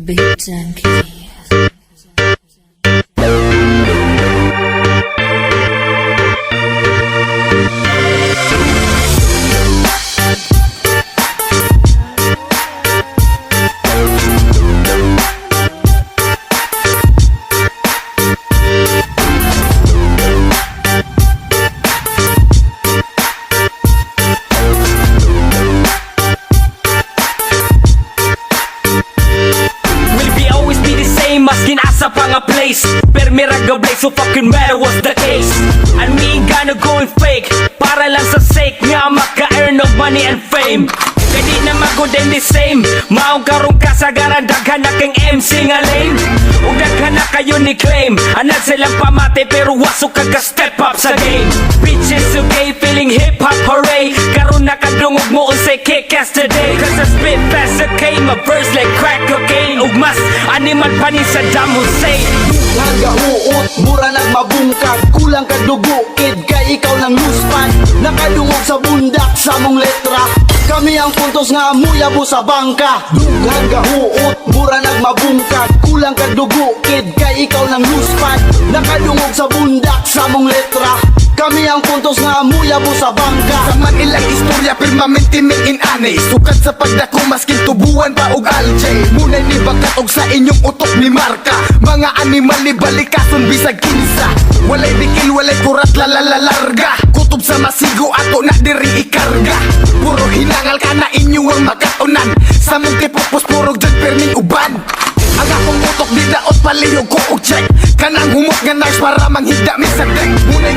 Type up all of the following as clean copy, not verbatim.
Big Junkie. Maskin asa pa nga place Per miraga blaze, so fucking matter what's the case. And me ain't gonna go and fake Para lang sa sake nga maka-earn of money and fame. Kadi na magod and the same Maong karong kasagaran daghan na kang MC nga lame. O daghan na kayo ni claim Anad silang pamate pero wasok kaga step up sa game. Bitches okay, feeling hip hop hooray. Karon nakadungog mo unsay kick-ass today. Cause I spit fast okay, my verse like crack cocaine. Ug mas animal pa ni Saddam Hussein. Nagahuot, mura nagmabungkag. Kulang ka dugo, kid kay ikaw ng luspan. Nakadungog sa bundak sa mong letra. Kami ang puntos nga muyabo sa bangka. Dughang gahuot, mura nagmabungkag. Kulang ka dugo, kid kay ikaw ng luspan. Nakadungog sa bundak sa mong letra. Kami ang puntos nga muyabo sa bangka. Sa man ilang istorya permanente in ane. Sukat sa pagdako maskin tubuan pa og aljay. Munay ni bakat og sa inyong utok ni marka. Mga animal ni balikason bisag kinsa. Walay bikil, walay kurat, larga. Kutob sa masigo ato na diri ikarga. Puro hinangal ka na inyo ang makatunan. Sa mong tipopos puro dyan perming uban. Ang akong utok di daot palihog ko og check. Kanang humot nga nice para manghigda mi sa deck. Munay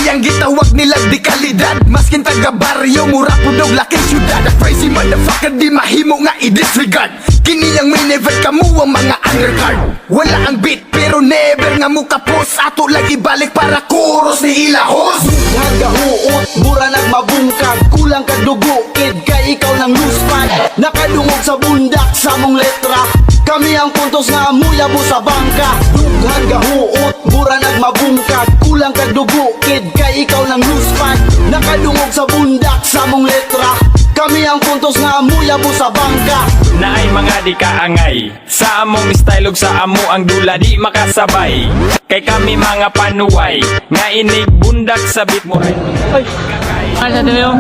iyang gitawag nila di kalidad. Maskin taga baryo, mura po daw laking syudad. A crazy motherfucker di mahimo nga i-disregard. Kini ang may never kamo ang mga undercard. Wala ang beat pero never nga mo kapos. Ato lang ibalik para kuros ni ilahos. Nagahuot, mura nagmabungkag. Kulang ka dugo, kid kay ikaw ng luspan. Nakadungog sa bundak sa mong letra. Kami ang puntos nga muyabo sa bangka. Dughang gahuot, mura nagmabungkag. Kulang ka dugo, kid kay ikaw ng luspan. Nakadungog sa bundak sa mong letra. Kami ang puntos nga muyabo sa bangka. Naay mga di kaangay Sa among style ug sa amo ang dula di makasabay. Kay kami mga panuway Nga inig bundak sa beat mo. Ay, ano na yun?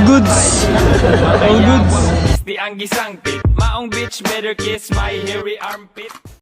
Goods. All goods. Di ang gisang pit Maong bitch better kiss my hairy armpit.